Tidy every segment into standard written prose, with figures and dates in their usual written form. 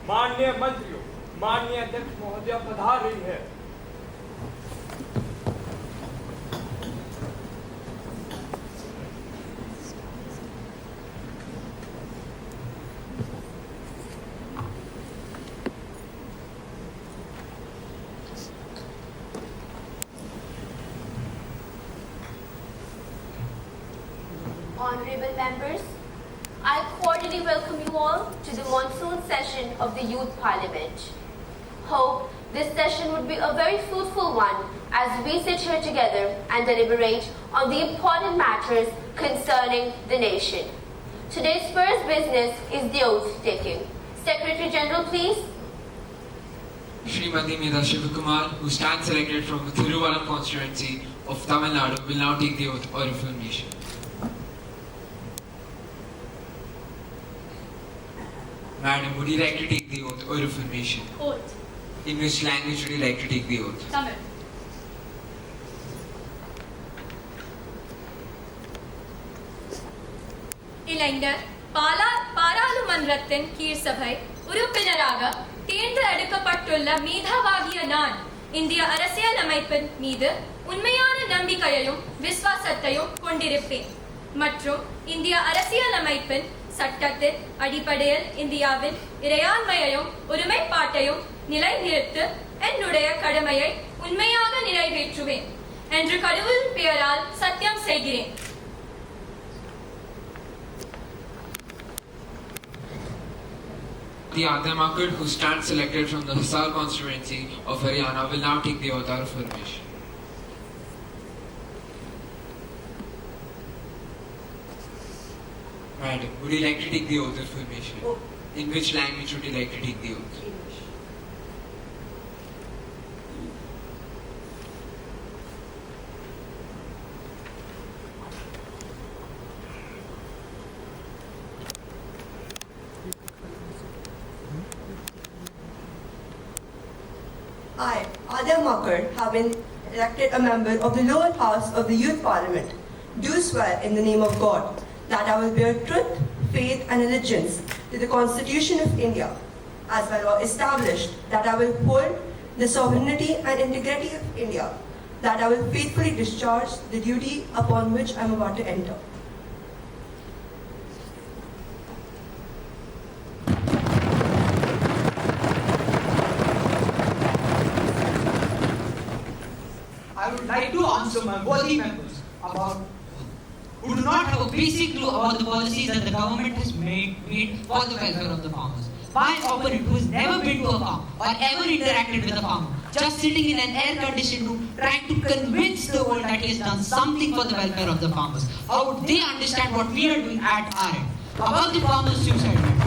माननीय मंत्रियों, माननीय अध्यक्ष महोदय पधार रही है। Honorable members, I cordially welcome you all to the monsoon session of the Youth Parliament. Hope this session would be a very fruitful one as we sit here together and deliberate on the important matters concerning the nation. Today's first business is the oath taking. Secretary General, please. Srimati Medha Shivakumar, who stands elected from the Thiruvalam constituency of Tamil Nadu, will now take the oath or affirmation. Madam, would you like to take the oath or affirmation? Oath. In which language would you like to take the oath? Tamil. இளைஞர் பாராளுமன்றத்தின் கீழ் சபை உறுப்பினராக தேர்ந்தெடுக்கப்பட்டுள்ள மேதாவாகிய நான் இந்திய அரசியல் அமைப்பின் மீது உண்மையான நம்பிக்கையையும் விசுவாசத்தையும் கொண்டிருப்பேன் மற்றும் இந்திய அரசியல் அமைப்பின் சட்டத்தின் அடிப்படையில் இந்தியாவின் இறையாண்மையையும் ஒருமைப்பாட்டையும் நிலைநிறுத்த என்னுடைய கடமையை உண்மையாக நிறைவேற்றுவேன் என்று கடவுளின் பெயரால் சத்தியம் செய்கிறேன். Anita Makkar, who stands elected from the Hisar constituency of Haryana, will now take the oath or affirmation. Madam, would you like to take the oath or affirmation? Oh. In which language would you like to take the oath? English. I, Anita Makkar, have been elected a member of the lower house of the Youth Parliament. Do swear in the name of God that I will bear truth, faith and allegiance to the Constitution of India, as by law established, that I will uphold the sovereignty and integrity of India, that I will faithfully discharge the duty upon which I am about to enter. I would like to answer my worthy members about who do not have a basic clue about the policies that the government has made for the welfare of the farmers. My opponent, who has never been to a farm or ever interacted with a farmer, just sitting in an air-conditioned room trying to convince the world that he has done something for the welfare of the farmers. How would they understand what we are doing at our end? About the farmers' suicide rate.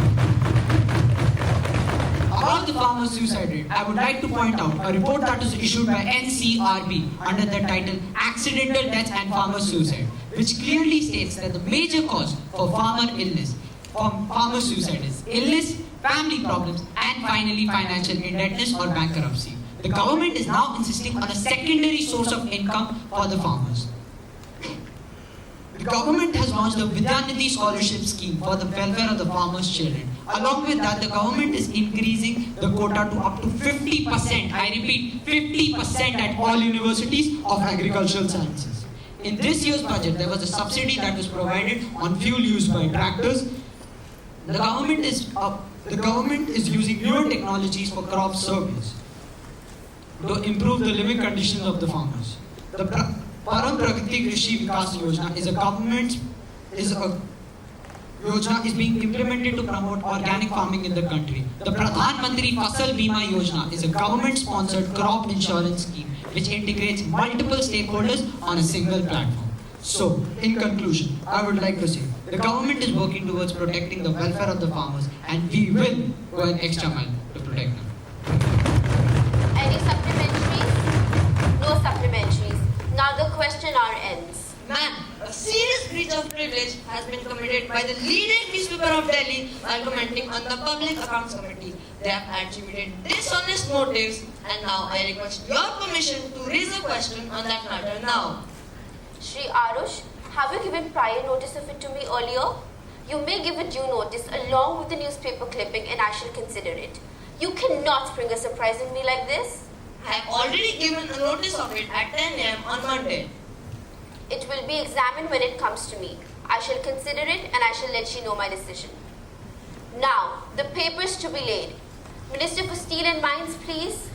About the farmers' suicide rate, I would like to point out a report that was issued by NCRB under the title Accidental Deaths and Farmer Suicide, which clearly states that the major cause for farmer suicide is illness, family problems, and finally financial indebtedness or bankruptcy. The government is now insisting on a secondary source of income for the farmers. The government has launched the Vidyanidhi scholarship scheme for the welfare of the farmers' children. Along with that, the government is increasing the quota to up to 50%, I repeat, 50% at all universities of agricultural sciences. In this year's budget, there was a subsidy that was provided on fuel used by tractors. The government is using newer technologies for crop surveys to improve the living conditions of the farmers. The Param Pragati Krishi Vikas Yojana is being implemented to promote organic farming in the country. The Pradhan Mantri Fasal Bima Yojana is a government-sponsored crop insurance scheme which integrates multiple stakeholders on a single platform. So, in conclusion, I would like to say, the government is working towards protecting the welfare of the farmers and we will go an extra mile to protect them. Any supplementaries? No supplementaries. Now the question hour ends. Ma'am, a serious breach of privilege has been committed by the leading newspaper of Delhi while commenting on the Public Accounts Committee. They have attributed dishonest motives and now I request your permission to raise a question on that matter now. Shri Arush, have you given prior notice of it to me earlier? You may give a due notice along with the newspaper clipping and I shall consider it. You cannot spring a surprise on me like this. I have already given a notice of it at 10 a.m. on Monday. It will be examined when it comes to me. I shall consider it and I shall let you know my decision. Now, the papers to be laid. Minister for Steel and Mines, please.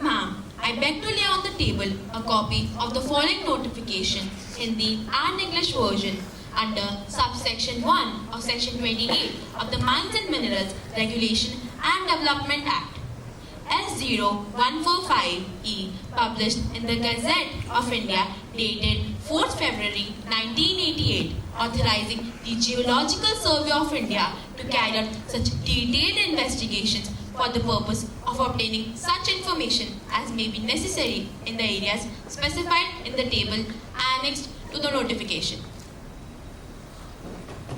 Ma'am, I beg to lay on the table a copy of the following notification, Hindi and English version, under subsection 1 of section 28 of the Mines and Minerals Regulation and Development Act. S0145E, published in the Gazette of India, dated 4th February 1988, authorizing the Geological Survey of India to carry out such detailed investigations for the purpose of obtaining such information as may be necessary in the areas specified in the table annexed to the notification.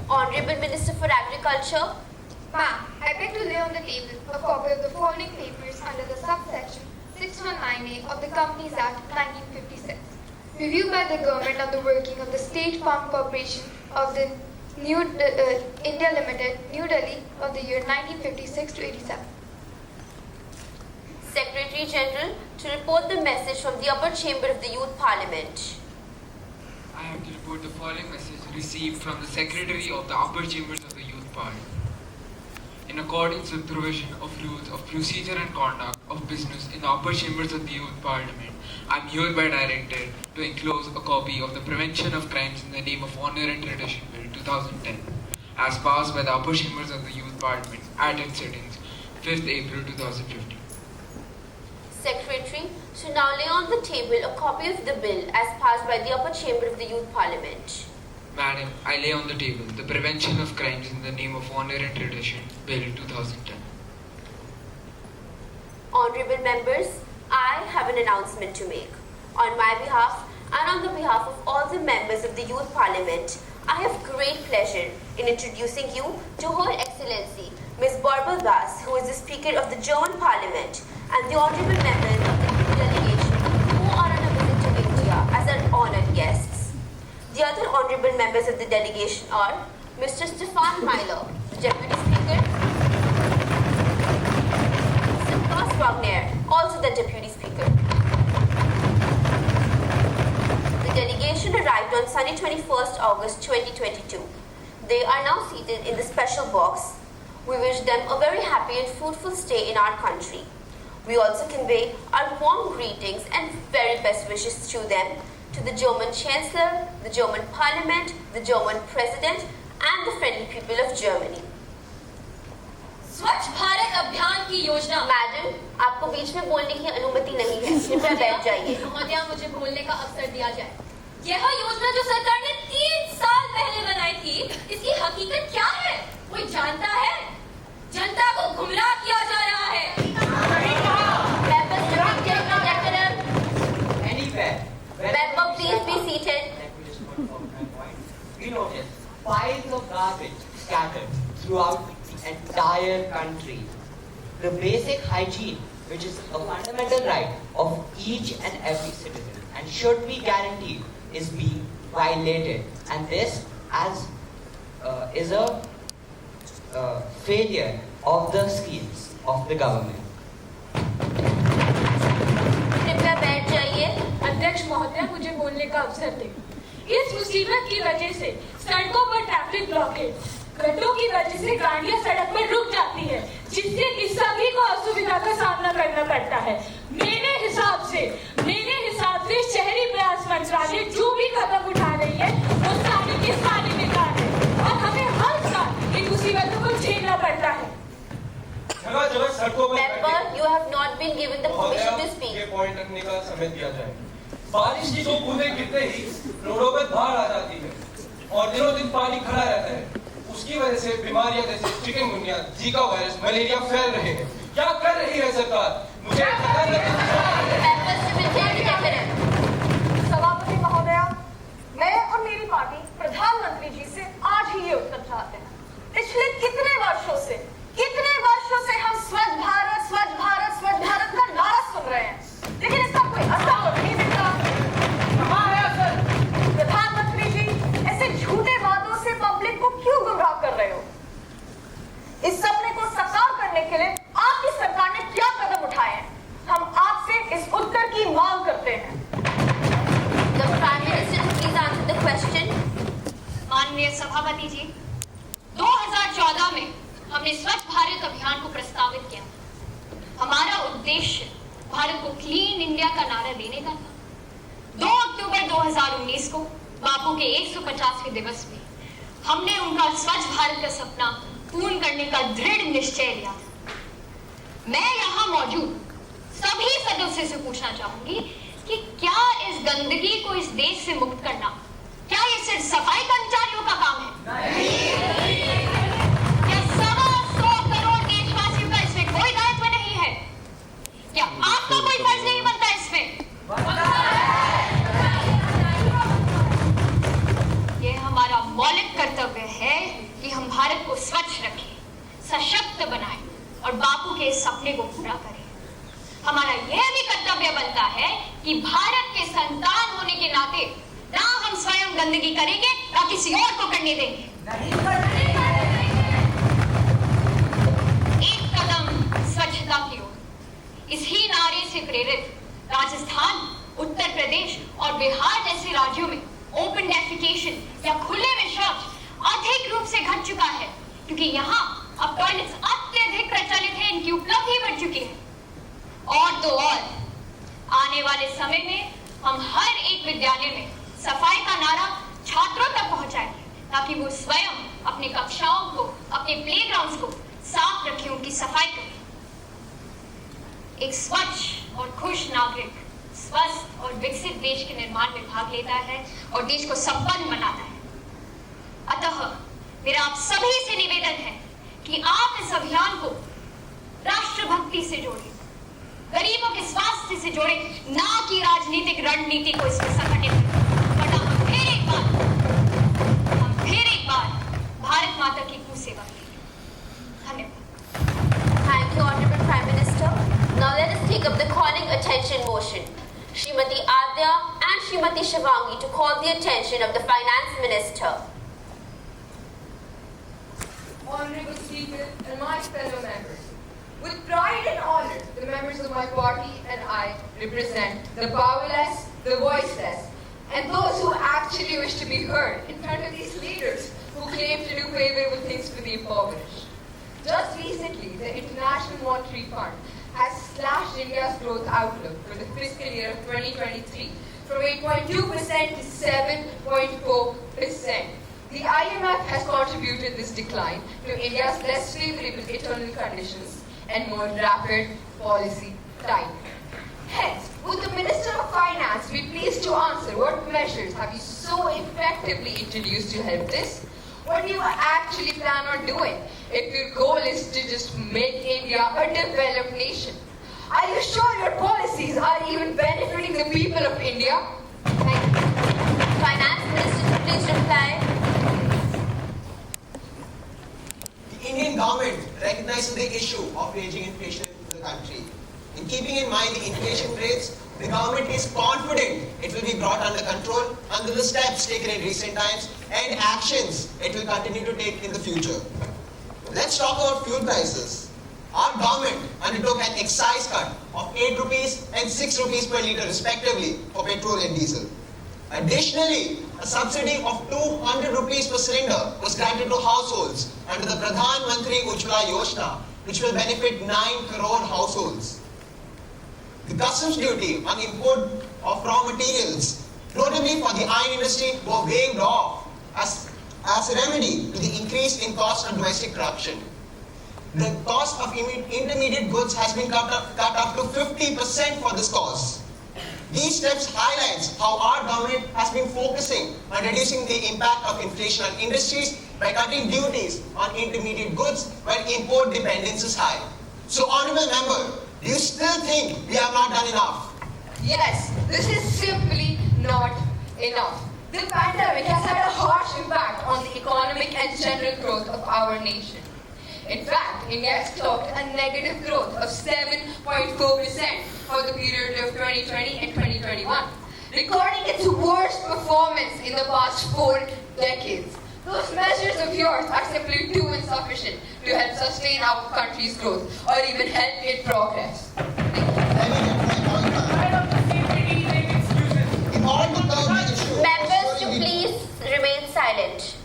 Honorable Minister for Agriculture. Ma'am, I beg to lay on the table a copy of the following papers under the subsection 619A of the Companies Act 1956. Review by the government on the working of the State Farm Corporation of the India Limited, New Delhi, of the year 1956 to 87. Secretary General, to report the message from the upper chamber of the Youth Parliament. I have to report the following message received from the Secretary of the Upper Chambers of the Youth Parliament. In accordance with provision of rules of procedure and conduct of business in the Upper Chambers of the Youth Parliament, I am hereby directed to enclose a copy of the Prevention of Crimes in the Name of Honour and Tradition Bill 2010, as passed by the Upper Chambers of the Youth Parliament at its sittings 5th April 2015. Secretary, to now lay on the table a copy of the bill as passed by the upper chamber of the Youth Parliament. Madam, I lay on the table the Prevention of Crimes in the Name of Honour and Tradition Bill 2010. Honorable members, I have an announcement to make. On my behalf and on the behalf of all the members of the Youth Parliament, I have great pleasure in introducing you to Her Excellency Ms. Barbara Das, who is the Speaker of the German Parliament, and the honorable members of the Hindu delegation who are on a visit to India as our honored guests. The other honorable members of the delegation are Mr. Stefan Myler, the Deputy Speaker, Mr. Klaus Wagner, also the Deputy Speaker. The delegation arrived on Sunday 21st August 2022. They are now seated in the special box. We wish them a very happy and fruitful stay in our country. We also convey our warm greetings and very best wishes to them, to the German Chancellor, the German Parliament, the German President, and the friendly people of Germany. स्वच्छ भारत अभियान की योजना। Madam, आपको बीच में बोलने की अनुमति नहीं है, कृपया बैठ जाइए। महोदया, मुझे बोलने का अवसर दिया जाए। यह योजना जो सरकार ने 3 साल पहले बनाई थी, इसकी हकीकत क्या है? कोई जानता है? जनता को गुमराह किया जा रहा है। Member, please be seated. We notice piles of garbage scattered throughout the entire country. The basic hygiene, which is a fundamental right of each and every citizen and should be guaranteed, is being violated. And this is a failure of the schemes of the government. कृपया बैठ जाइए। अध्यक्ष महोदय, मुझे बोलने का अवसर दें। इस मुसीबत की वजह से सड़कों पर ट्रैफिक ब्लॉकेज, गड्ढों की वजह से गाड़ियां सड़क पर रुक जाती है, जिससे कि सभी को असुविधा का सामना करना पड़ता है। मेरे हिसाब से शहरी प्रयास मंत्रालय जो भी कदम उठा रही है, वो सारे के सारे बेकार है और हमें हर साल इन मुसीबतों को झेलना पड़ता है। Member, you have not been given the permission to speak. ये पॉइंट रखने का समय दिया जाए। बारिश की दो बूंदें गिरते ही रोडों पर बाढ़ आ जाती है और दिनों दिन पानी खड़ा रहता है। उसकी वजह से बीमारियां जैसे चिकनगुनिया, जीका वायरस, मलेरिया फैल रहे हैं। क्या कर रही है सरकार? मुझे सभापति महोदया, मैं और मेरी पार्टी प्रधानमंत्री जी से आज ही ये उत्तर चाहते हैं। पिछले कितने वर्षों से हम स्वच्छ भारत का नारा सुन रहे हैं, लेकिन इसका कोई असर नहीं दिखता। प्रधानमंत्री जी, ऐसे झूठे वादों से पब्लिक को क्यों गुमराह कर रहे हो? इस सपने को साकार करने के लिए सभापति जी, 2014 में हमने स्वच्छ भारत अभियान को प्रस्तावित किया। हमारा उद्देश्य भारत को क्लीन इंडिया का नारा देने का था। 2 अक्टूबर 2019 को बापू के 150वें दिवस में हमने उनका स्वच्छ भारत का सपना पूर्ण करने का दृढ़ निश्चय लिया था। मैं यहाँ मौजूद सभी सदस्यों से पूछना चाहूंगी कि क्या इस गंदगी को इस देश से मुक्त करना, क्या ये सिर्फ सफाई कर्मचारियों का काम है? नहीं। क्या 125 करोड़ देशवासियों का इसमें कोई दायित्व नहीं है? क्या आपका कोई फर्ज नहीं बनता इसमें? ये हमारा मौलिक कर्तव्य है कि हम भारत को स्वच्छ रखें, सशक्त बनाएं और बापू के इस सपने को पूरा करें। हमारा यह भी कर्तव्य बनता है कि भारत के संतान होने के नाते ना हम स्वयं गंदगी करेंगे ना किसी और को करने देंगे। एक कदम स्वच्छता की ओर। इसी नारे से प्रेरित राजस्थान, उत्तर प्रदेश और बिहार जैसे राज्यों में ओपन डेफिकेशन या खुले में शौच अधिक रूप से घट चुका है, क्योंकि यहाँ अब टॉयलेट्स अत्यधिक प्रचलित है, इनकी उपलब्धि बढ़ चुकी है। और तो और आने वाले समय में हम हर एक विद्यालय में सफाई का नारा छात्रों तक पहुंचाएंगे, ताकि वो स्वयं अपनी कक्षाओं को, अपने प्लेग्राउंड्स को साफ रखें, उनकी सफाई करें। एक स्वच्छ और खुश नागरिक स्वस्थ और विकसित देश के निर्माण में भाग लेता है और देश को संपन्न बनाता है। अतः मेरा आप सभी से निवेदन है कि आप इस अभियान को राष्ट्रभक्ति से जोड़ें, गरीबों के स्वास्थ्य से जोड़ें, ना कि राजनीतिक रणनीति को इसमें संगठित करें। वरना हम फिर एक बार भारत माता की कुसेवा करेंगे। धन्यवाद। Thank you, Honorable Prime Minister. Now let us take up the calling attention motion. Srimati Adya and Srimati Shivangi to call the attention of the Finance Minister. Honorable Speaker and my fellow members, with pride and honor, the members of my party and I represent the powerless, the voiceless, and those who actually wish to be heard in front of these leaders who claim to do favorable things for the impoverished. Just recently, the International Monetary Fund has slashed India's growth outlook for the fiscal year of 2023 from 8.2% to 7.4%. The IMF has contributed this decline to India's less favorable internal conditions and more rapid policy tightening. Hence, would the Minister of Finance be pleased to answer what measures have you so effectively introduced to help this? What do you actually plan on doing if your goal is to just make India a developed nation? Are you sure your policies are even benefiting the people of India? Thank you. Finance Minister, please reply. The Indian government recognizes the issue of raging inflation in the country. In keeping in mind the inflation rates, the government is confident it will be brought under control under the steps taken in recent times and actions it will continue to take in the future. Let's talk about fuel prices. Our government undertook an excise cut of 8 rupees and 6 rupees per litre respectively for petrol and diesel. Additionally, a subsidy of 200 rupees per cylinder was granted to households under the Pradhan Mantri Ujjwala Yojana, which will benefit 9 crore households. The customs duty on import of raw materials, notably for the iron industry, were waived off as a remedy to the increase in cost of domestic production. The cost of intermediate goods has been cut up to 50% for this cause. These steps highlights how our government has been focusing on reducing the impact of inflation on industries by cutting duties on intermediate goods where import dependence is high. So, Honourable Member, do you still think we have not done enough? Yes, this is simply not enough. The pandemic has had a harsh impact on the economic and general growth of our nation. In fact, India has clocked a negative growth of 7.4% for the period of 2020 and 2021, recording its worst performance in the past 4 decades. Those measures of yours are simply too insufficient to help sustain our country's growth or even help it progress. Members to please remain silent.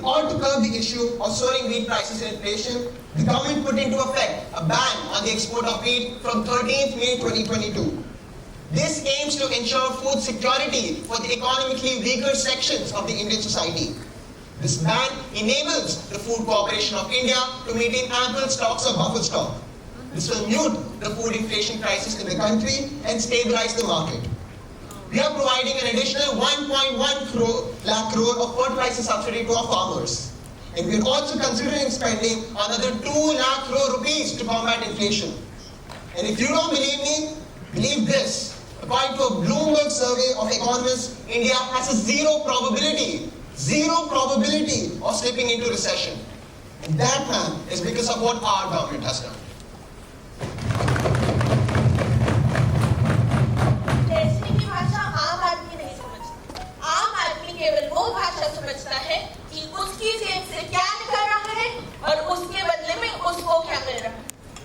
In order to curb the issue of soaring wheat prices and inflation, the government put into effect a ban on the export of wheat from 13th May 2022. This aims to ensure food security for the economically weaker sections of the Indian society. This ban enables the Food Corporation of India to maintain ample stocks of buffer stock. This will mute the food inflation crisis in the country and stabilize the market. We are providing an additional 1.1 lakh crore of fertilizer subsidy to our farmers. And we are also considering spending another 2 lakh crore rupees to combat inflation. And if you don't believe me, believe this. According to a Bloomberg survey of economists, India has a zero probability of slipping into recession. And that, man, is because of what our government has done. केवल वो भाषा समझता है कि उसकी जेब से क्या निकल रहा है और उसके बदले में उसको क्या मिल रहा है।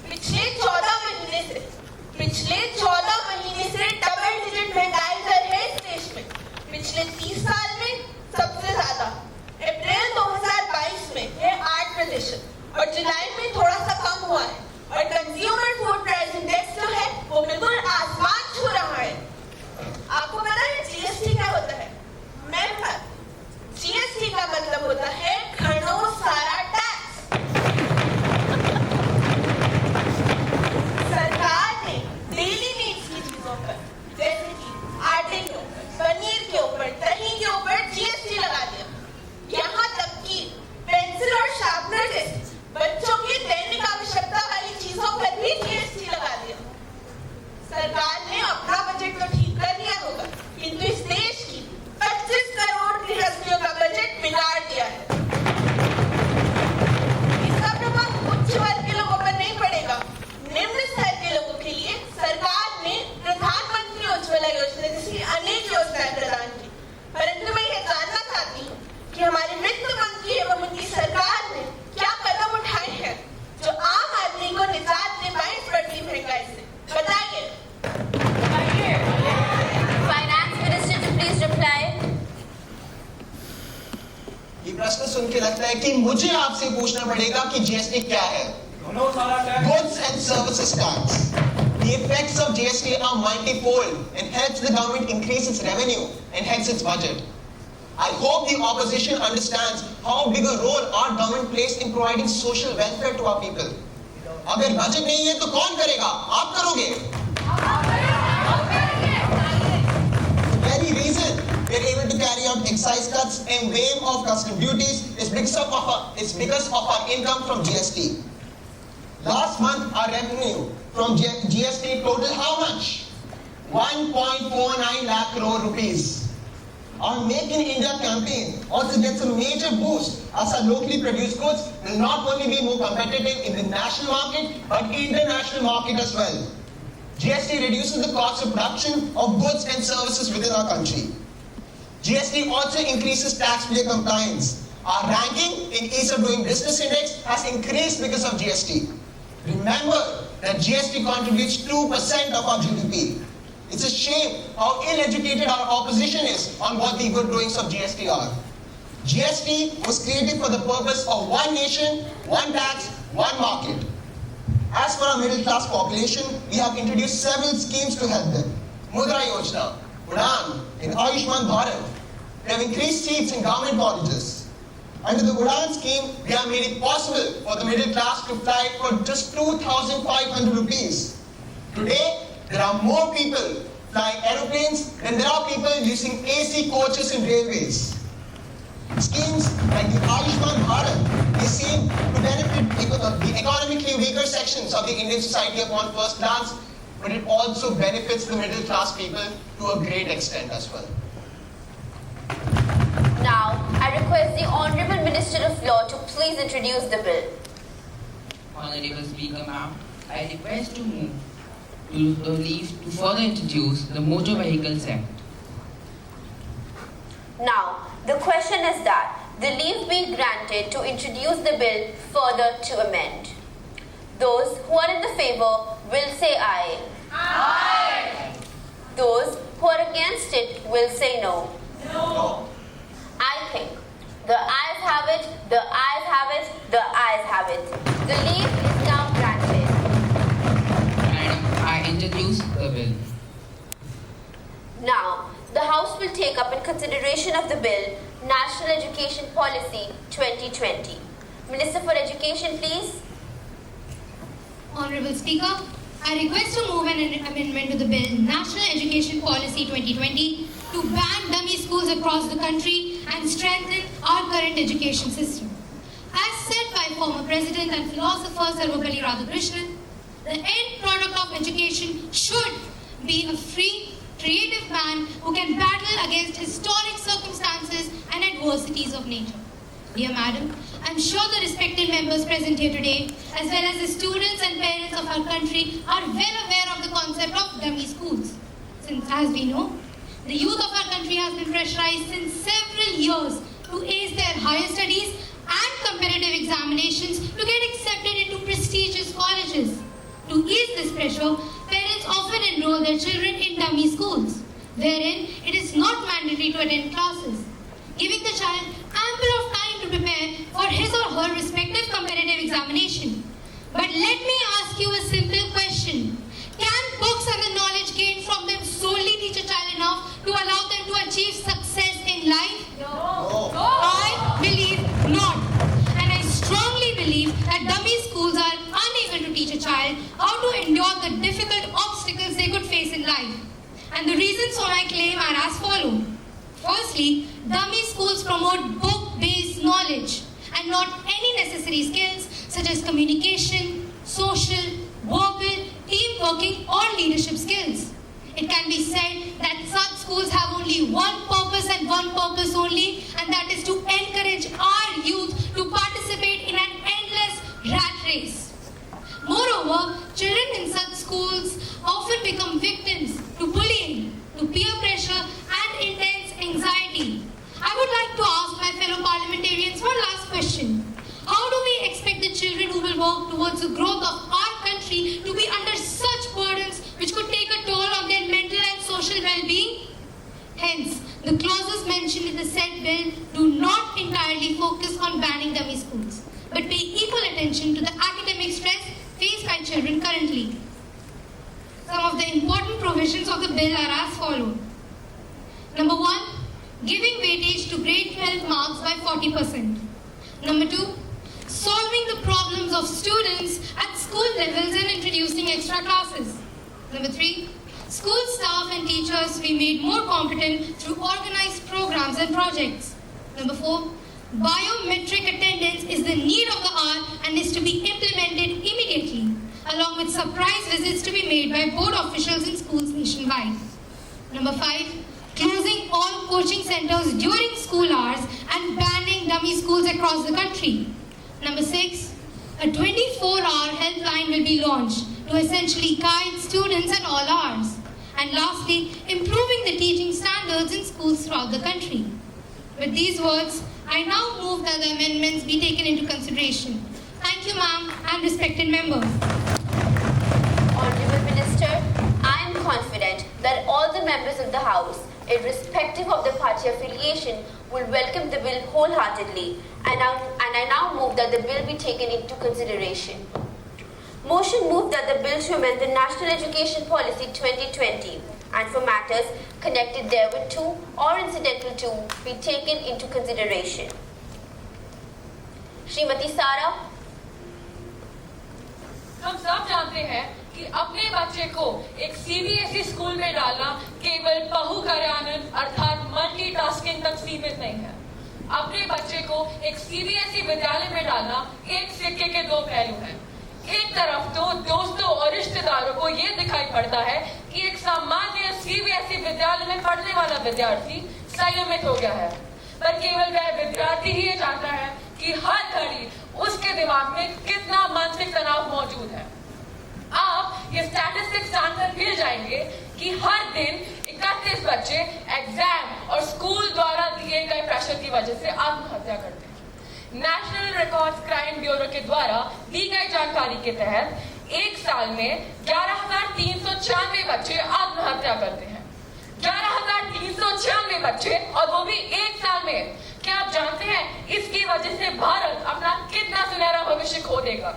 पिछले 14 महीने से डबल डिजिट महंगाई दर है इस देश में। पिछले 30 साल में सबसे ज्यादा अप्रैल 2022 में है 8% और जुलाई में थोड़ा सा कम हुआ है और कंज्यूमर फूड प्राइस इंडेक्स जो है वो बिल्कुल आसमान छू रहा है। आपको पता है जीएसटी क्या होता है? मैं बता, जीएसटी का मतलब होता है घरों सारा टैक्स। सरकार ने डेली नीड्स की चीजों पर जैसे कि आटे के ऊपर, पनीर के ऊपर, दही के ऊपर जीएसटी लगा दिया। यहाँ तक कि पेंसिल और शार्पनर जैसे बच्चों की दैनिक आवश्यकता वाली चीजों पर भी जीएसटी लगा दिया। सरकार ने अपना बजट तो ठीक कर दिया होगा, किंतु इस देश की 25 करोड़ गृहस्थियों का बजट बिगाड़ दिया है। इसका प्रभाव उच्च वर्ग के लोगों पर नहीं पड़ेगा। निम्न स्तर के लोगों के लिए सरकार ने प्रधानमंत्री उज्ज्वला योजना जैसी अनेक योजनाएं प्रदान की, परंतु मैं ये जानना चाहती हूँ कि हमारे वित्त मंत्री एवं उनकी सरकार ने क्या कदम उठाए हैं जो आम आदमी को निजात दे पाए इस बढ़ती महंगाई से। बताइए। Finance Minister to please reply. ये प्रश्न सुन के लगता है कि मुझे आपसे पूछना पड़ेगा कि जीएसटी क्या है? Goods and Services Tax. The effects of GST are multifold and helps the government increase its revenue and hence its budget. I hope the opposition understands how big a role our government plays in providing social welfare to our people. अगर budget नहीं है तो कौन करेगा? आप करोगे? The very reason we are able to carry out excise cuts and waive of custom duties is because of our income from GST. Last month, our revenue from GST totaled how much? 1.49 lakh crore rupees. Our Make in India campaign also gets a major boost as our locally produced goods will not only be more competitive in the national market but international market as well. GST reduces the cost of production of goods and services within our country. GST also increases taxpayer compliance. Our ranking in Ease of Doing Business Index has increased because of GST. Remember that GST contributes 2% of our GDP. It's a shame how ill-educated our opposition is on what the good doings of GST are. GST was created for the purpose of one nation, one tax, one market. As for our middle-class population, we have introduced several schemes to help them. Mudra Yojana, Udaan, and Ayushman Bharat. We have increased seats in government colleges. Under the Udaan scheme, we have made it possible for the middle class to fly for just 2,500 rupees. Today, there are more people flying aeroplanes than there are people using AC coaches in railways. Schemes like the Ayushman Bharat, they seem to benefit the economically weaker sections of the Indian society upon first glance, but it also benefits the middle class people to a great extent as well. Now, I request the Honourable Minister of Law to please introduce the bill. Honourable Speaker, ma'am, I request to move to the leave to further introduce the Motor Vehicles Act. Now, the question is that the leave be granted to introduce the bill further to amend. Those who are in the favour will say aye. Aye. Those who are against it will say no. No. I think the ayes have it, the ayes have it, the ayes have it. The leave is now granted. Madam, I introduce the bill. Now, the House will take up in consideration of the bill, National Education Policy 2020. Minister for Education, please. Honorable Speaker, I request to move an amendment to the bill, National Education Policy 2020, to ban dummy schools across the country and strengthen our current education system. As said by former President and philosopher Sarvapalli Radhakrishnan, the end product of education should be a free, creative man who can battle against historic circumstances and adversities of nature. Dear Madam, I am sure the respected members present here today, as well as the students and parents of our country, are well aware of the concept of dummy schools. Since, as we know, the youth of our country has been pressurized since several years to ace their higher studies and competitive examinations to get accepted into prestigious colleges. To ease this pressure, parents often enroll their children in dummy schools, wherein it is not mandatory to attend classes, giving the child ample of time to prepare for his or her respective competitive examination. But let me ask you a simple question. Can books and the knowledge gained from them solely teach a child enough to allow them to achieve success in life? No. I believe not. And I strongly believe that dummy schools are unable to teach a child how to endure the difficult obstacles they could face in life. And the reasons for my claim are as follows. Firstly, dummy schools promote book-based knowledge and not any necessary skills such as communication, social, verbal, team working or leadership skills. It can be said that such schools have only one purpose and one purpose only, and that is to encourage our youth to participate in an endless rat race. Moreover, children in such schools often become victims to bullying, to peer pressure and intense anxiety. I would like to ask my fellow parliamentarians one last question. How do we expect the children who will work towards the growth of our country to be under such burdens which could take a toll on their mental and social well-being? Hence, the clauses mentioned in the said bill do not entirely focus on banning dummy schools, but pay equal attention to the academic stress faced by children currently. Some of the important provisions of the bill are as follows. Number 1, giving weightage to grade 12 marks by 40%. Number 2, solving the problems of students at school levels and introducing extra classes. Number 3, school staff and teachers be made more competent through organized programs and projects. Number 4, biometric attendance is the need of the hour and is to be implemented immediately, along with surprise visits to be made by board officials in schools nationwide. Number 5, closing all coaching centers during school hours and banning dummy schools across the country. Number 6, a 24-hour helpline will be launched to essentially guide students at all hours. And lastly, improving the teaching standards in schools throughout the country. With these words, I now move that the amendments be taken into consideration. Thank you, ma'am, and respected members. Honorable Minister, I am confident that all the members of the House, irrespective of the party affiliation, will welcome the bill wholeheartedly, and I now move that the bill be taken into consideration. Motion moved that the bill to amend the National Education Policy 2020 and for matters connected therewith to or incidental to be taken into consideration. Srimati Sara. हम सब जानते हैं कि अपने बच्चे को एक CBSE school में डालना केवल बहुकार्यान्वयन अर्थात मल्टीटास्किंग तक सीमित नहीं है। अपने बच्चे को एक सीबीएसई विद्यालय में डालना एक सिक्के के दो पहलू हैं। एक तरफ तो दोस्तों और रिश्तेदारों को ये दिखाई पड़ता है कि एक सामान्य सीबीएसई विद्यालय में पढ़ने वाला विद्यार्थी संयमित हो गया है, पर केवल वह विद्यार्थी ही जानता है कि हर घड़ी उसके दिमाग में कितना मानसिक तनाव मौजूद है। आप ये स्टैटिस्टिक्स जानकर हिल जाएंगे कि हर दिन 31 बच्चे एग्जाम और स्कूल द्वारा दिए गए प्रेशर की वजह से आत्महत्या करते हैं। नेशनल रिकॉर्ड्स क्राइम ब्यूरो के द्वारा दी गई जानकारी के तहत एक साल में 11,396 बच्चे आत्महत्या करते हैं। 11,396 बच्चे, और वो भी एक साल में। क्या आप जानते हैं इसकी वजह से भारत अपना कितना सुनहरा भविष्य खो देगा?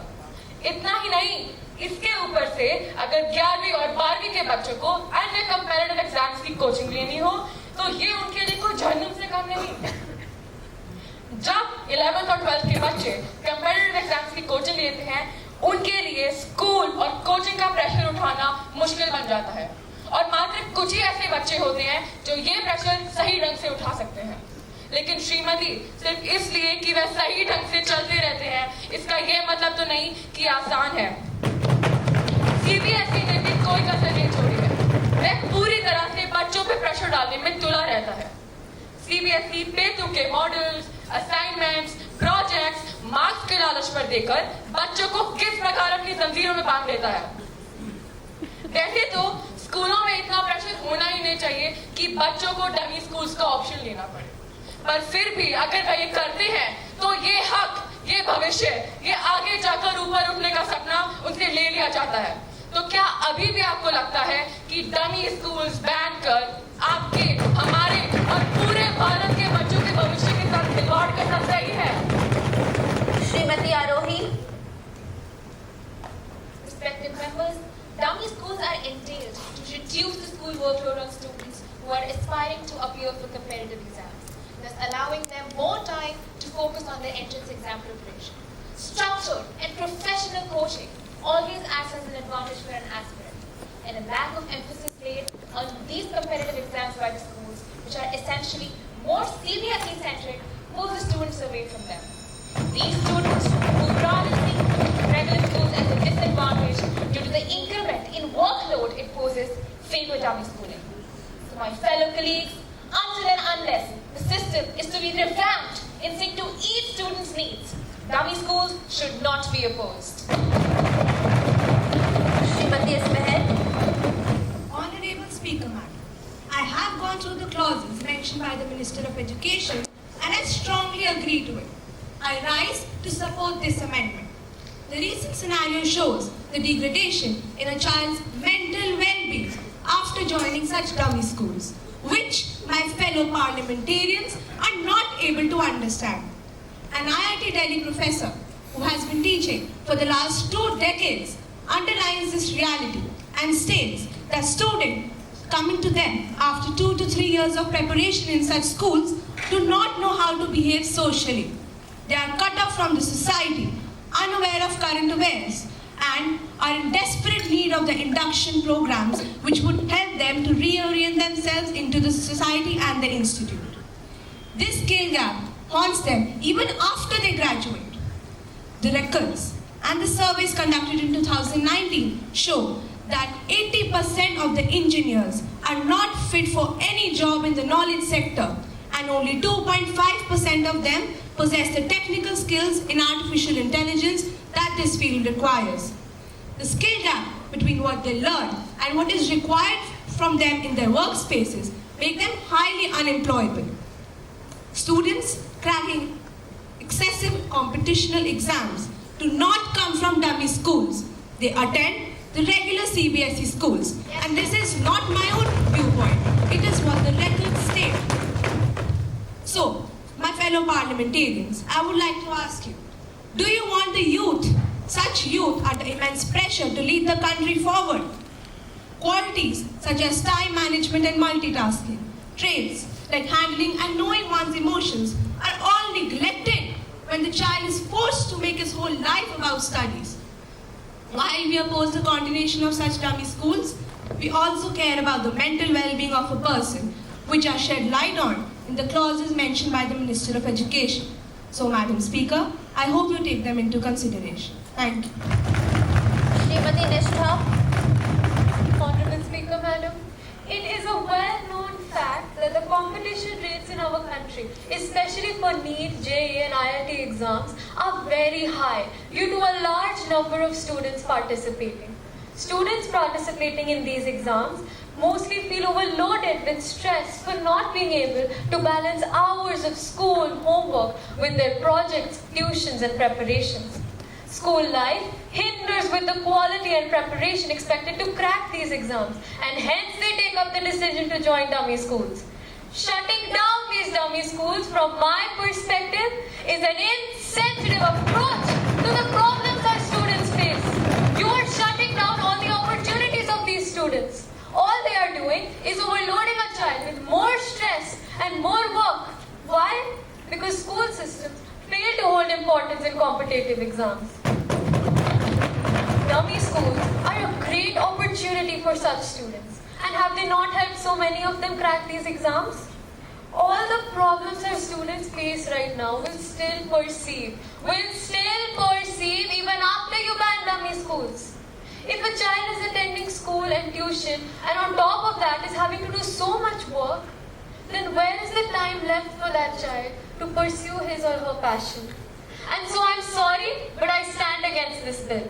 इतना ही नहीं, इसके ऊपर से अगर 11वीं और 12वीं के बच्चों को अन्य कंपैरेटिव एग्जाम्स की कोचिंग लेनी हो तो ये उनके लिए कोई जहन्नुम से कम नहीं। जब 11th और 12th के बच्चे कंपैरेटिव एग्जाम्स की कोचिंग लेते हैं, उनके लिए स्कूल और कोचिंग का प्रेशर उठाना मुश्किल बन जाता है और मात्र कुछ ही ऐसे बच्चे होते हैं जो ये प्रेशर सही ढंग से उठा सकते हैं। लेकिन श्रीमती, सिर्फ इसलिए कि वह सही ढंग से चलते रहते हैं, इसका यह मतलब तो नहीं कि आसान है। सीबीएसई ने भी कोई कसर नहीं छोड़ी है। वह पूरी तरह से बच्चों पे प्रेशर डालने में तुला रहता है। सीबीएसई पेतु के मॉडल्स, असाइनमेंट्स, प्रोजेक्ट्स, मार्क्स के लालच पर देकर बच्चों को किस प्रकार अपनी जंजीरों में बांध लेता है। वैसे तो स्कूलों में इतना प्रेशर होना ही नहीं चाहिए कि बच्चों को डमी स्कूल्स का ऑप्शन लेना पड़े, पर फिर भी अगर वह ये करते हैं तो ये हक, ये भविष्य, ये आगे जाकर ऊपर उठने का सपना उनसे ले लिया जाता है। तो क्या अभी भी आपको लगता है कि डमी स्कूल्स बैन कर आपके, हमारे और पूरे भारत के बच्चों के भविष्य के साथ खिलवाड़ करना सही है? श्रीमती आरोही। Respected members, dummy schools are entailed to reduce the school workload on students who are aspiring to appear for competitive exams, thus allowing them more time to focus on their entrance exam preparation. Structured and professional coaching always acts as an advantage for an aspirant, and a lack of emphasis laid on these competitive exams by the schools, which are essentially more CBSE-centric, pulls the students away from them. These students who rather see regular schools as a disadvantage due to the increment in workload it poses favor dummy schooling. So my fellow colleagues, until and unless the system is to be revamped in sync to each student's needs, dummy schools should not be opposed. Shrimati Ismail. Honorable Speaker, Madam, I have gone through the clauses mentioned by the Minister of Education and I strongly agree to it. I rise to support this amendment. The recent scenario shows the degradation in a child's mental well-being after joining such dummy schools, which my fellow parliamentarians are not able to understand. An IIT Delhi professor who has been teaching for the last 2 decades underlines this reality and states that students coming to them after 2 to 3 years of preparation in such schools do not know how to behave socially. They are cut off from the society, unaware of current affairs, and are in desperate need of the induction programs which would help them to reorient themselves into the society and the institute. This skill gap haunts them even after they graduate. The records and the surveys conducted in 2019 show that 80% of the engineers are not fit for any job in the knowledge sector, and only 2.5% of them possess the technical skills in artificial intelligence that this field requires. The skill gap between what they learn and what is required from them in their workspaces make them highly unemployable. Students cracking excessive competitional exams do not come from dummy schools. They attend the regular CBSE schools. And this is not my own viewpoint. It is what the records state. So, my fellow parliamentarians, I would like to ask you, do you want the youth, such youth under immense pressure to lead the country forward? Qualities such as time management and multitasking, traits like handling and knowing one's emotions are all neglected when the child is forced to make his whole life about studies. While we oppose the continuation of such dummy schools, we also care about the mental well-being of a person, which are shed light on in the clauses mentioned by the Minister of Education. So, Madam Speaker, I hope you take them into consideration. Thank you. Shrimati Nishtha. Honorable Speaker, Madam, it is a well-known fact that the competition rates in our country, especially for NEET, JEE and IIT exams, are very high due to a large number of students participating. Students participating in these exams mostly feel overloaded with stress for not being able to balance hours of school homework with their projects, tuitions and preparations. School life hinders with the quality and preparation expected to crack these exams, and hence they take up the decision to join dummy schools. Shutting down these dummy dummy schools, from my perspective, is an insensitive approach to the problems our students face. You are shutting down all the opportunities of these students. All they are doing is overloading a child with more stress and more work. Why? Because school systems fail to hold importance in competitive exams. Dummy schools are a great opportunity for such students. And have they not helped so many of them crack these exams? All the problems our students face right now will still perceive even after you ban dummy schools. If a child is attending school and tuition and on top of that is having to do so much work, then where is the time left for that child to pursue his or her passion? And so I'm sorry, but I stand against this bill.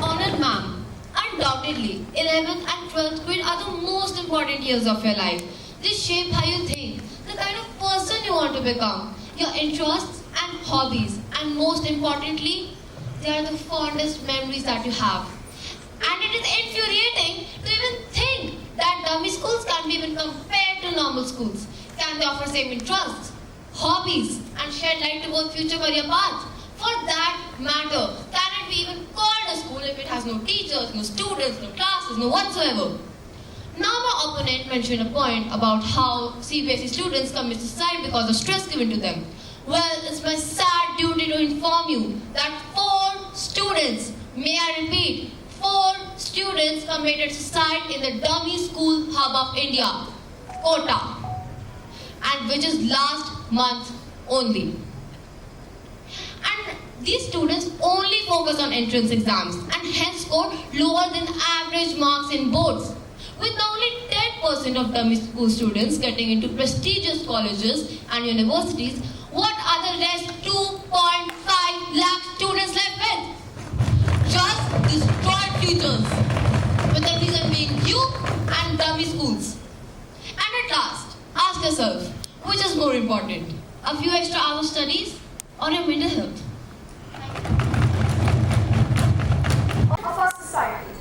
Honored ma'am, undoubtedly, 11th and 12th grade are the most important years of your life. They shape how you think, the kind of person you want to become, your interests and hobbies, and most importantly, they are the fondest memories that you have. And it is infuriating to even think that dummy schools can be even compared to normal schools. Can they offer same interests, hobbies, and shed light to both future career paths? For that matter, can it be even called a school if it has no teachers, no students, no classes, no whatsoever? Now my opponent mentioned a point about how CBSE students commit suicide because of stress given to them. Well, it's my sad duty to inform you that 4 students, may I repeat, 4 students committed suicide in the dummy school hub of India, Kota, and which is last month only. And these students only focus on entrance exams and hence score lower than average marks in boards. With only 10% of dummy school students getting into prestigious colleges and universities, what are the rest 2.5 lakh students left with? Just destroyed futures, with the reason being you and dummy schools. And at last, ask yourself, which is more important, a few extra hours of studies or your mental health? Of our society.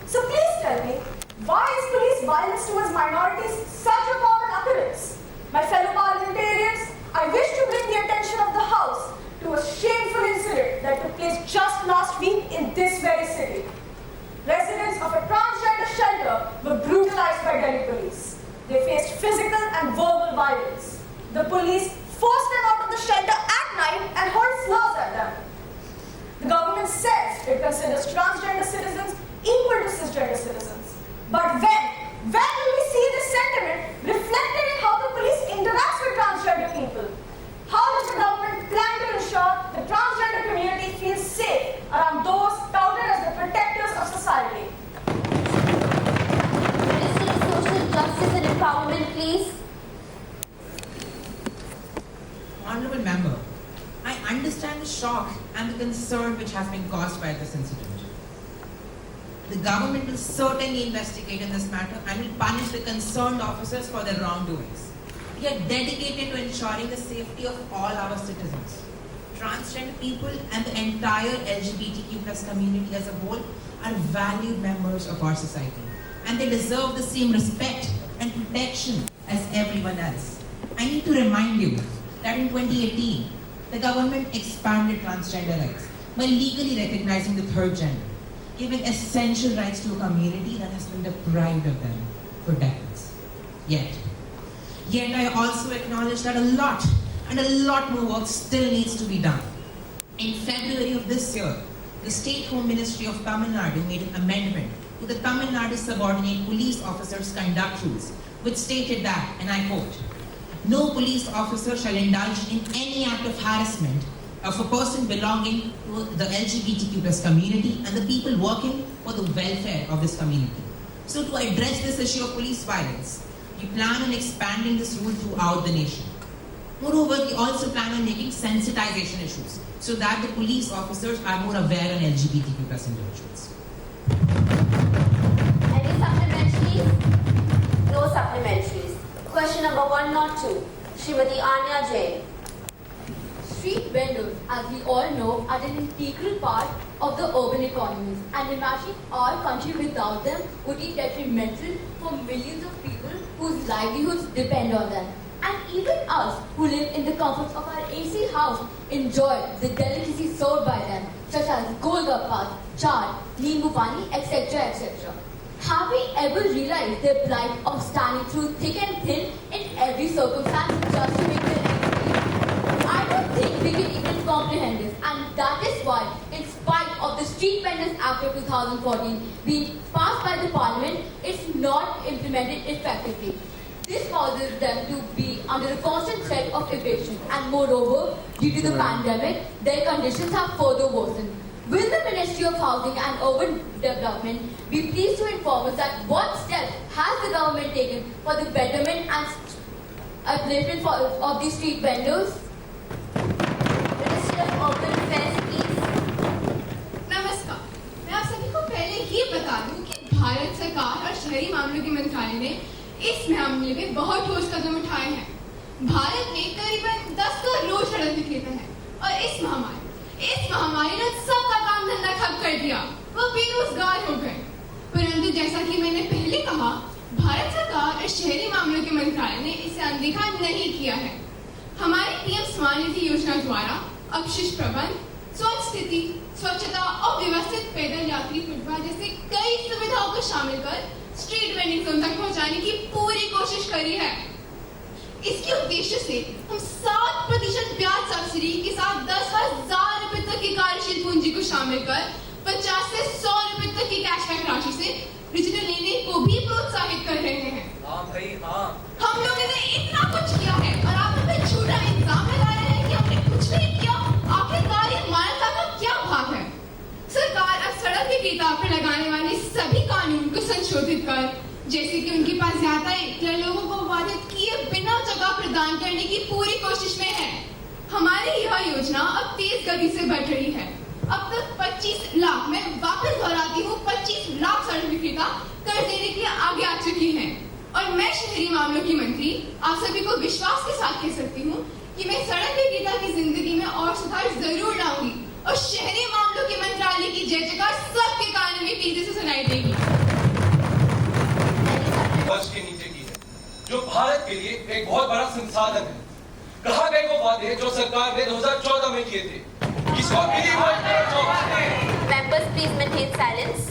So please tell me, why is police violence towards minorities such a common occurrence? My fellow parliamentarians, I wish to bring the attention of the House to a shameful incident that took place just last week in this very city. Residents of a transgender shelter were brutalized by Delhi police. They faced physical and verbal violence. The police forced them out of the shelter at night and hurled slurs at them. The government says it considers transgender citizens equal to cisgender citizens. But when will we see this sentiment reflected in how the police interacts with transgender people? How does the government plan to ensure the transgender community feels safe around those touted as the protectors of society? Minister of Social Justice and Empowerment, please. Honourable Member, I understand the shock and the concern which has been caused by this incident. The government will certainly investigate in this matter and will punish the concerned officers for their wrongdoings. We are dedicated to ensuring the safety of all our citizens. Transgender people and the entire LGBTQ+ community as a whole are valued members of our society, and they deserve the same respect and protection as everyone else. I need to remind you that in 2018, the government expanded transgender rights by legally recognizing the third gender, giving essential rights to a community that has been deprived of them for decades. Yet I also acknowledge that a lot more work still needs to be done. In February of this year, the State Home Ministry of Tamil Nadu made an amendment to the Tamil Nadu Subordinate Police Officers Conduct Rules, which stated that, and I quote, "No police officer shall indulge in any act of harassment of a person belonging to the LGBTQ+ community and the people working for the welfare of this community." So to address this issue of police violence, we plan on expanding this rule throughout the nation. Moreover, we also plan on making sensitization issues so that the police officers are more aware on LGBTQ+ individuals. Any supplementaries? No supplementaries. Question number 102, Srimati Anya Jain. Street vendors, as we all know, are an integral part of the urban economies, and imagining our country without them would be detrimental for millions of people whose livelihoods depend on them. And even us, who live in the comforts of our AC house, enjoy the delicacies served by them, such as golgappas, chaat, nimbu pani, etc., etc. Have we ever realized the plight of standing through thick and thin in every circumstance just to make their ends meet? I don't think we can even comprehend this, and that is why, in spite of the Street Vendors Act of 2014 being passed by the Parliament, it's not implemented effectively. This causes them to be under a constant threat of eviction, and moreover, due to the pandemic, their conditions have further worsened. Will the Ministry of Housing and Urban Development be pleased to inform us that what steps has the government taken for the betterment and upliftment of these street vendors? Ministry of Urban Affairs, please. नमस्कार, मैं आप सभी को पहले ही बता दूं कि भारत सरकार और शहरी मामलों के मंत्रालय ने इस मामले में बहुत ठोस कदम उठाए हैं। भारत में करीबन 10 करोड़ सड़क विक्रेता हैं और इस महामारी ने सबका काम धंधा ठप कर दिया, वो बेरोजगार हो गए। परंतु जैसा कि मैंने पहले कहा, भारत सरकार और शहरी मामलों के मंत्रालय ने इसे अनदेखा नहीं किया है। हमारी पीएम स्वानिधि योजना द्वारा अपशिष्ट प्रबंधन, स्वच्छ स्थिति, स्वच्छता और व्यवस्थित पैदल यात्री फुटपाथ जैसे कई सुविधाओं को शामिल कर स्ट्रीट वेंडिंग जोन तक पहुंचाने की पूरी कोशिश करी है। इसके उद्देश्य से हम 7% ब्याज सब्सिडी के साथ 10,000 रुपए तक की कार्यशील पूंजी को शामिल कर 50 से 100 रुपए तक की कैशबैक राशि से डिजिटल लेने को भी प्रोत्साहित कर रहे हैं। हाँ भाई हाँ। हम लोगों ने इतना कुछ किया है और आप हमें झूठा इल्जाम लगा रहे हैं कि हमने कुछ नहीं किया। आखिरकार ये मानवता का क्या भाग है? सरकार अब सड़क विक्रेता पर लगाने वाले सभी कानून को संशोधित कर, जैसे कि उनके पास यातायात लोगों को बाधित किए बिना जगह प्रदान करने की पूरी कोशिश में है। हमारी यह योजना अब तेज गति से बढ़ रही है। अब तक 25 लाख, मैं वापस दोहराती हूँ, 25 लाख सड़क विक्रेता कर्ज देने के लिए आगे आ चुकी हैं। और मैं शहरी मामलों की मंत्री आप सभी को विश्वास के साथ कह सकती हूँ कि मैं सड़क विक्रेता की जिंदगी में और सुधार जरूर लाऊंगी और शहरी मामलों के मंत्रालय की जय जयकार सबके कानों में तेजी से सुनाई देगी। वर्ष के नीचे की है, जो भारत के लिए एक बहुत बड़ा संसाधन है। कहा गए वो वादे जो सरकार ने 2014 में किए थे, किसको मिली वो Members, please maintain silence.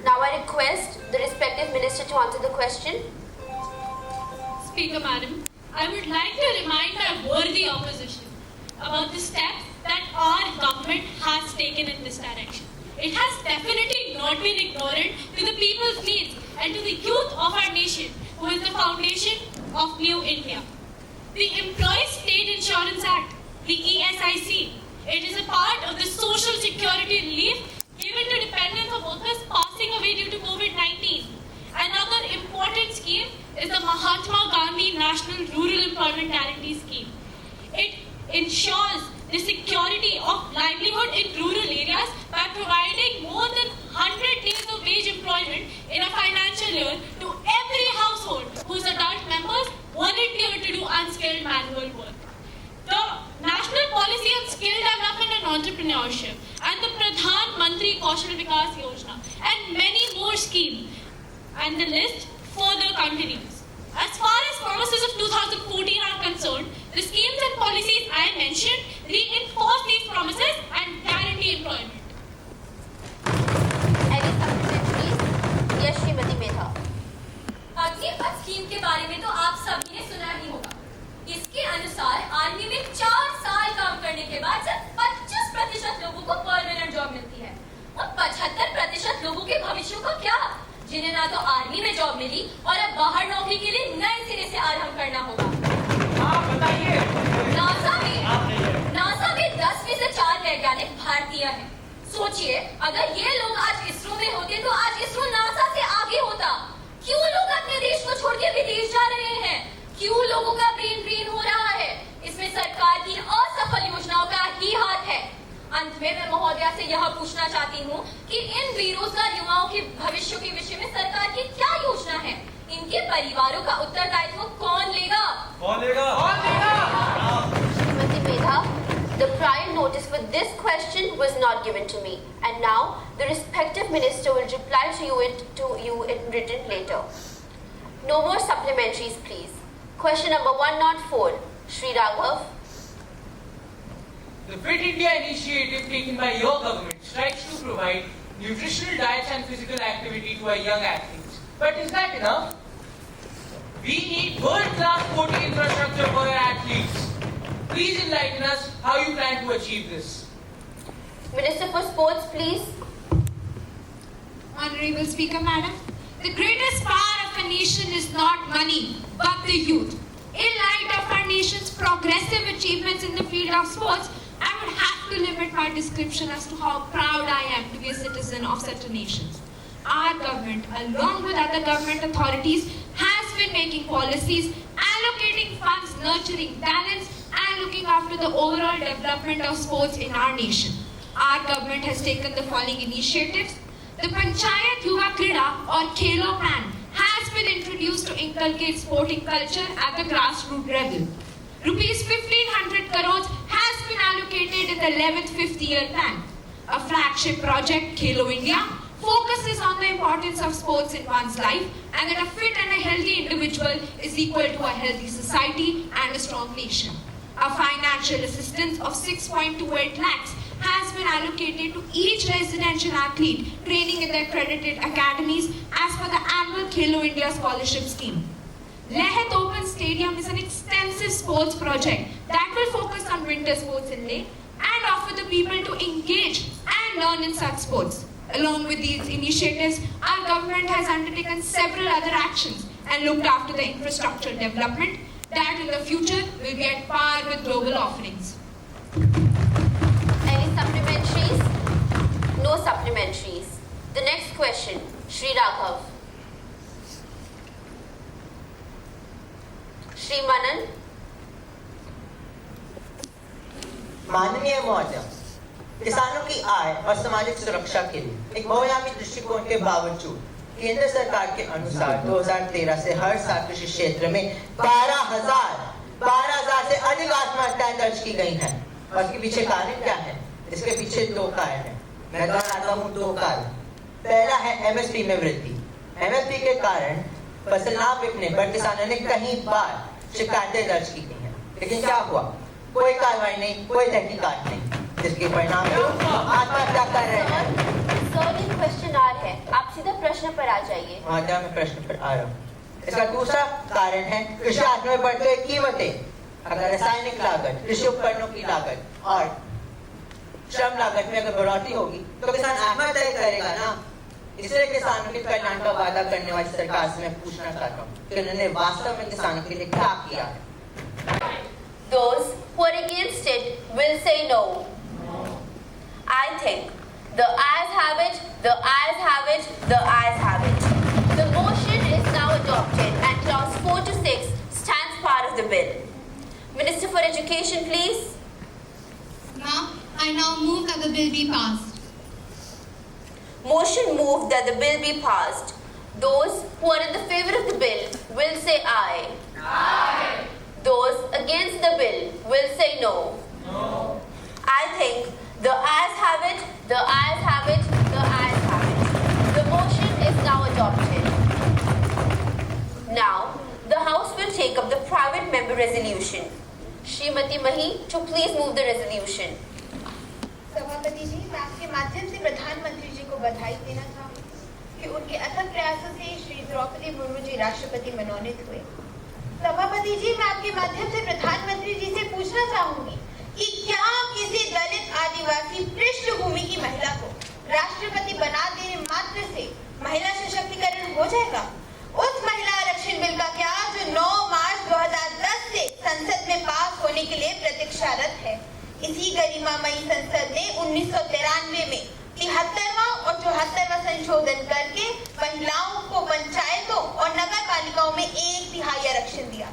Now I request the respective minister to answer the question. Speaker Madam, I would like to remind our worthy opposition about the steps that our government has taken in this direction. It has definitely not been ignorant to the people's needs and to the youth of our nation, who is the foundation of New India. The Employees State Insurance Act, the ESIC, it is a part of the social security relief given to dependents of workers passing away due to COVID-19. Another important scheme is the Mahatma Gandhi National Rural Employment Guarantee Scheme. It ensures the security of livelihood in rural areas by providing more than 100 days of wage employment in a financial year to every household whose adult members volunteer to do unskilled manual work. The National Policy on Skill Development and Entrepreneurship and the Pradhan Mantri Kaushal Vikas Yojana and many more schemes, and the list further continues. As far as promises of 2014 are concerned, the schemes and policies I mentioned reinforce these promises and guarantee employment. Any substitute, please? Yes, Srimati Medha. Agnipath scheme के बारे में तो आप सभी ने सुना ही होगा। इसके अनुसार आर्मी में 4 साल काम करने के बाद सिर्फ 25% लोगों को परमानेंट जॉब मिलती है। और 75% लोगों के भविष्य का क्या, जिन्हें ना तो आर्मी में जॉब मिली और अब बाहर नौकरी के लिए नए सिरे से आरंभ करना होगा। बताइए। नासा में 10 में से 4 वैज्ञानिक भारतीय हैं। सोचिए, अगर ये लोग आज इसरो में होते तो आज इसरो नासा से आगे होता। क्यों लोग अपने देश को छोड़ के विदेश जा रहे हैं? क्यों लोगों का ब्रेन ड्रेन हो रहा है? इसमें सरकार की असफल योजनाओं का ही हाथ है। अंत में मैं महोदया से यह पूछना चाहती हूँ कि इन बेरोजगार युवाओं के भविष्य के विषय में सरकार की क्या योजना है? इनके परिवारों का उत्तरदायित्व कौन लेगा? कौन लेगा? श्रीमती मेधा, The prior notice for this question was not given to me, and now the respective minister will reply to you in written later. No more supplementaries, please. Question number 104, Shri Raghav. The Fit India initiative taken by your government strives to provide nutritional diets and physical activity to our young athletes. But is that enough? We need world-class sporting infrastructure for our athletes. Please enlighten us how you plan to achieve this. Minister for Sports, please. Honorable Speaker, Madam, the greatest power of a nation is not money, but the youth. In light of our nation's progressive achievements in the field of sports, I would have to limit my description as to how proud I am to be a citizen of such a nation. Our government, along with other government authorities, has been making policies, allocating funds, nurturing talents, and looking after the overall development of sports in our nation. Our government has taken the following initiatives. The Panchayat Yuva Krida or Khelo plan has been introduced to inculcate sporting culture at the grassroots level. Rupees 1,500 crores has been allocated in the 11th 5th year plan. A flagship project, Khelo India, focuses on the importance of sports in one's life and that a fit and a healthy individual is equal to a healthy society and a strong nation. A financial assistance of 6.28 lakhs has been allocated to each residential athlete training in their accredited academies as per the annual Khelo India scholarship scheme. Lehat Open Stadium is an extensive sports project that will focus on winter sports in Leh and offer the people to engage and learn in such sports. Along with these initiatives, our government has undertaken several other actions and looked after the infrastructure development that in the future will be at par with global offerings. Any supplementaries? No supplementaries. The next question, Shri Raghav. Shri Manan. माननीय महोदय, किसानों की आय और सामाजिक सुरक्षा के लिए एक बहुआयामी दृष्टिकोण के बावजूद केंद्र सरकार के अनुसार 2013 से हर साल कृषि क्षेत्र में 12,000 से अधिक आत्महत्याएं दर्ज की गई हैं। और इसके पीछे कारण क्या है? इसके पीछे दो कारण हैं। मैं दोहराता हूँ, दो कारण। पहला है एमएसपी में वृद्धि। एमएसपी के कारण फसल ना बिकने पर किसानों ने कई बार शिकायतें दर्ज की गई हैं, लेकिन क्या हुआ? कोई कार्रवाई नहीं, कोई तहकीकात नहीं, जिसके परिणाम आत्महत्या कर रहे हैं। सर, ये क्वेश्चन आ है, आप सीधा प्रश्न पर आ जाइए। महोदय, मैं प्रश्न पर आ रहा हूँ। इसका दूसरा कारण है कृषि आत्म में बढ़ती हुई कीमतें। अगर रासायनिक लागत, कृषि उपकरणों की लागत और श्रम लागत में अगर बढ़ोतरी होगी तो किसान आत्महत्या करेगा ना। इसलिए किसानों के कल्याण का वादा करने वाली सरकार से मैं पूछना चाहता हूँ कि उन्होंने वास्तव में किसानों के लिए क्या किया है? Those who are against it will say no. I think the ayes have it, the ayes have it, the ayes have it. The motion is now adopted and clause 4 to 6 stands part of the bill. Minister for Education, please. I now move that the bill be passed. Motion moved that the bill be passed. Those who are in the favor of the bill will say aye. Aye. Those against the bill will say no. No. I think the ayes have it, the ayes have it, the ayes have it. The motion is now adopted. Now, the House will take up the private member resolution. Srimati Mahi, to please move the resolution. सभापति जी, मैं आपके माध्यम से प्रधानमंत्री जी को बधाई देना चाहूँगी कि उनके अथक प्रयासों से श्री द्रौपदी मुर्मू जी राष्ट्रपति मनोनीत हुए। सभापति जी, मैं आपके माध्यम से प्रधानमंत्री जी से पूछना चाहूंगी कि क्या किसी दलित आदिवासी पृष्ठभूमि की महिला को राष्ट्रपति बना देने मात्र से महिला सशक्तिकरण हो जाएगा? उस महिला आरक्षण बिल का क्या जो 9 मार्च 2010 से संसद में पास होने के लिए प्रतीक्षारत है? इसी गरिमामयी संसद ने 1993 में 73वां और 74वां संशोधन करके महिलाओं को पंचायतों और नगर पालिकाओं में 1/3 आरक्षण दिया।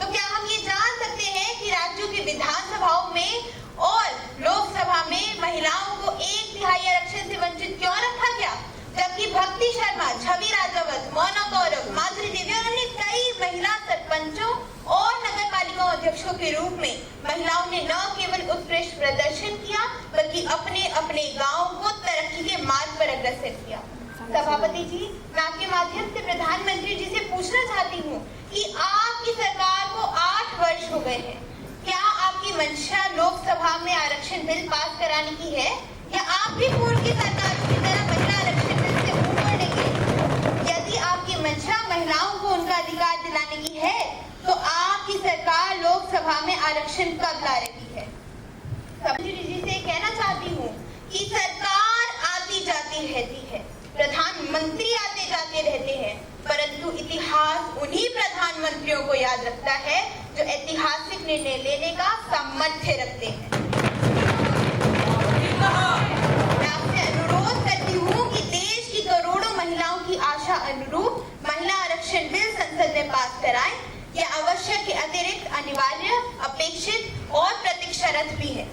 तो क्या हम ये जान सकते हैं कि राज्यों की विधानसभाओं में और लोकसभा में महिलाओं को 1/3 आरक्षण से वंचित क्यों रखा गया? जबकि भक्ति शर्मा, छवि राजावत, मोना गौरव, माधुरी देवी और अन्य कई महिला सरपंचों और नगर पालिका अध्यक्षों के रूप में महिलाओं ने न केवल उत्कृष्ट प्रदर्शन किया, बल्कि अपने अपने गांव को तरक्की के मार्ग पर अग्रसर किया। सभापति जी, मैं आपके माध्यम से प्रधानमंत्री जी से पूछना चाहती हूँ कि आपकी सरकार को 8 वर्ष हो गए हैं। क्या आपकी मंशा लोकसभा में आरक्षण बिल पास कराने की है, या आप भी पूर्व की सरकारों की तरह महिला आरक्षण बिल से मुंह मोड़ लेंगे? यदि आपकी मंशा महिलाओं को उनका अधिकार दिलाने की है, तो आपकी सरकार लोकसभा में आरक्षण कब ला रही है? सभापति जी से कहना चाहती हूँ कि सरकार आती जाती रहती है, प्रधानमंत्री आते जाते रहते हैं, परंतु इतिहास उन्हीं प्रधानमंत्रियों को याद रखता है जो ऐतिहासिक निर्णय लेने का सामर्थ्य रखते हैं। मैं आपसे अनुरोध करती हूँ कि देश की करोड़ों महिलाओं की आशा अनुरूप महिला आरक्षण बिल संसद में पास कराएं। यह आवश्यक के अतिरिक्त अनिवार्य, अपेक्षित और प्रतीक्षारत भी है।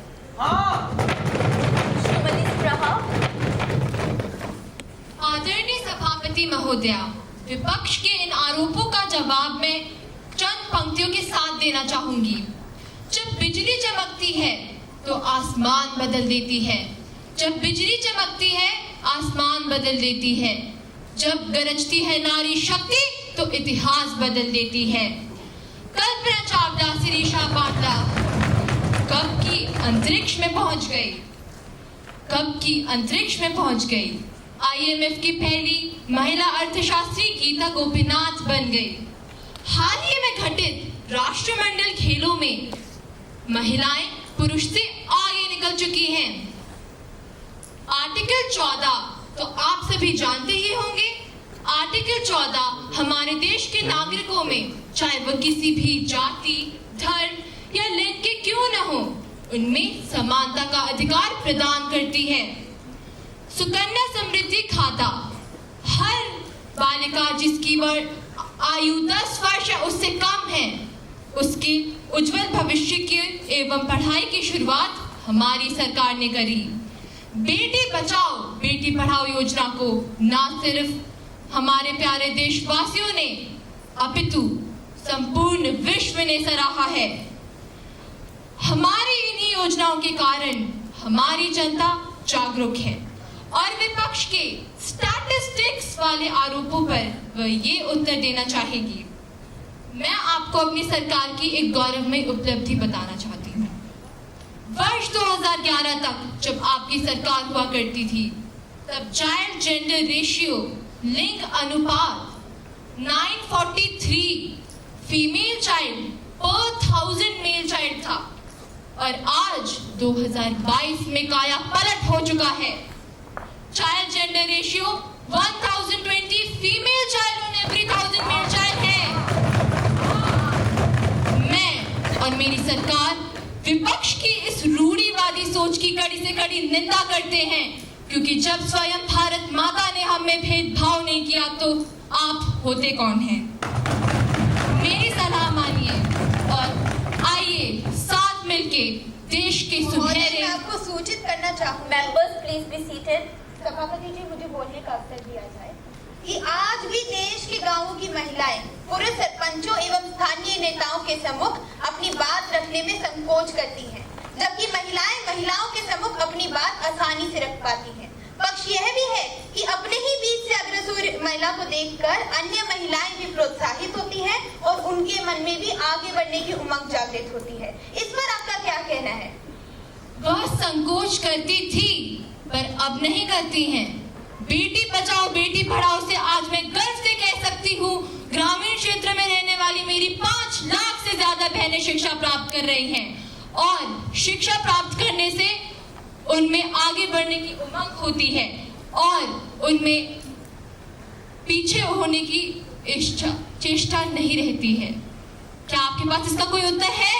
आदरणीय सभापति महोदया, विपक्ष के इन आरोपों का जवाब मैं चंद पंक्तियों के साथ देना चाहूंगी। जब बिजली चमकती है तो आसमान बदल देती है, जब बिजली चमकती है आसमान बदल देती है, जब गरजती है नारी शक्ति तो इतिहास बदल देती है। कल्पना चावला, शिरीषा पाटला कब की अंतरिक्ष में पहुंच गई, कब की अंतरिक्ष में पहुंच गई। IMF की पहली महिला अर्थशास्त्री गीता गोपीनाथ बन गई। हाल ही में घटित राष्ट्रमंडल खेलों में महिलाएं पुरुष से आगे निकल चुकी हैं। आर्टिकल 14 तो आप सभी जानते ही होंगे। आर्टिकल 14 हमारे देश के नागरिकों में, चाहे वह किसी भी जाति, धर्म या लिंग के क्यों न हो, उनमें समानता का अधिकार प्रदान करती है। सुकन्या समृद्धि खाता, हर बालिका जिसकी आयु 10 वर्ष या उससे कम है, उसके उज्जवल भविष्य के एवं पढ़ाई की शुरुआत हमारी सरकार ने करी। बेटी बचाओ बेटी पढ़ाओ योजना को न सिर्फ हमारे प्यारे देशवासियों ने, अपितु संपूर्ण विश्व ने सराहा है। हमारी इन्हीं योजनाओं के कारण हमारी जनता जागरूक है और विपक्ष के स्टैटिस्टिक्स वाले आरोपों पर वह ये उत्तर देना चाहेगी। मैं आपको अपनी सरकार की एक गौरवमयी उपलब्धि बताना चाहती हूँ। वर्ष 2011 तक जब आपकी सरकार हुआ करती थी, तब चाइल्ड जेंडर रेशियो, लिंग अनुपात 943 फीमेल चाइल्ड पर 1000 मेल चाइल्ड था और आज 2022 में काया पलट हो चुका है। Child gender ratio 1020 female child on every 1000 male child है। मैं और मेरी सरकार विपक्ष की इस रूढ़िवादी सोच की कड़ी से कड़ी निंदा करते हैं, क्योंकि जब स्वयं भारत माता ने हम में भेदभाव नहीं किया तो आप होते कौन हैं? मेरी सलाह मानिए और आइए साथ मिलके देश के सुनहरे। मैं आपको सूचित करना चाहूँ, मेंबर्स प्लीज बी सीटेड। सभापति जी, मुझे बोलने का अवसर दिया जाए कि आज भी देश के गांवों की महिलाएं पुरुष सरपंचों एवं स्थानीय नेताओं के सम्मुख अपनी बात रखने में संकोच करती हैं, जबकि महिलाएं महिलाओं के सम्मुख अपनी बात आसानी से रख पाती हैं। पक्ष यह भी है कि अपने ही बीच से अग्रसर महिला को देखकर अन्य महिलाएं भी प्रोत्साहित होती हैं और उनके मन में भी आगे बढ़ने की उमंग जागृत होती है। इस पर आपका क्या कहना है? वह संकोच करती थी पर अब नहीं करती हैं। बेटी बचाओ बेटी पढ़ाओ से आज मैं गर्व से कह सकती हूँ, ग्रामीण क्षेत्र में रहने वाली मेरी 5 लाख से ज्यादा बहनें शिक्षा प्राप्त कर रही हैं और शिक्षा प्राप्त करने से उनमें आगे बढ़ने की उमंग होती है और उनमें पीछे होने की चेष्टा नहीं रहती है। क्या आपके पास इसका कोई उत्तर है?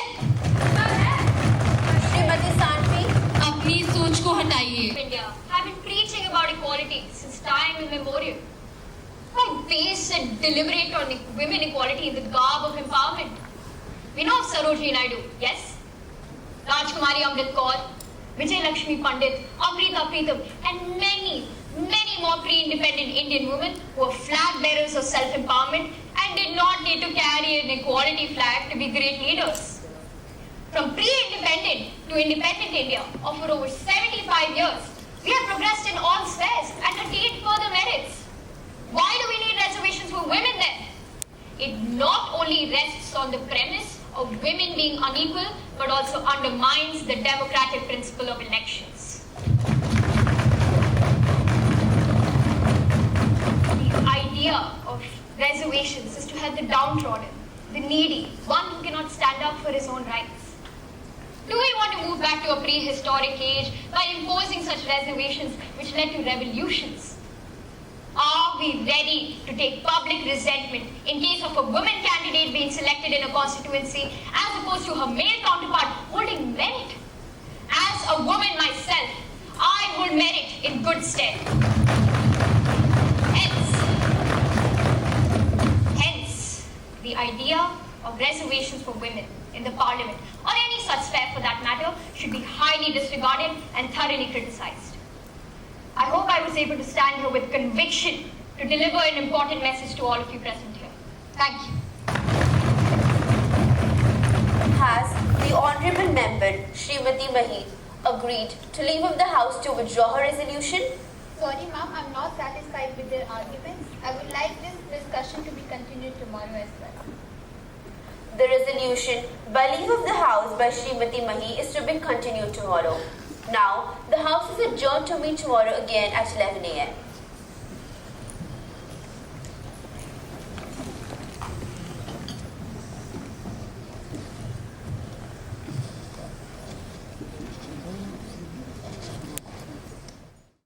अपनी सोच को हटाइए। India have been preaching about equality since time immemorial. Why base and deliberate on women equality in the garb of empowerment? We know Sarojini Naidu, yes? Rajkumari Amrit Kaur, Vijay Lakshmi Pandit, Amrita Pritam, and many more pre-independent Indian women who are flag bearers of self-empowerment and did not need to carry an equality flag to be great leaders. From pre-independent to independent India of for over 75 years, we have progressed in all spheres and attained further merits. Why do we need reservations for women then? It not only rests on the premise of women being unequal, but also undermines the democratic principle of elections. The idea of reservations is to help the downtrodden, the needy, one who cannot stand up for his own rights. Do we want to move back to a prehistoric age by imposing such reservations which led to revolutions? Are we ready to take public resentment in case of a woman candidate being selected in a constituency as opposed to her male counterpart holding merit? As a woman myself, I hold merit in good stead. Hence, the idea of reservations for women in the parliament, or any such sphere for that matter, should be highly disregarded and thoroughly criticized. I hope I was able to stand here with conviction to deliver an important message to all of you present here. Thank you. Has the Honourable Member, Srimati Mahi, agreed to leave of the House to withdraw her resolution? Sorry, ma'am, I'm not satisfied with their arguments. I would like this discussion to be continued tomorrow as well. The resolution by leave of the House by Srimati Mahi is to be continued tomorrow. Now, the House is adjourned to meet tomorrow again at 11 a.m.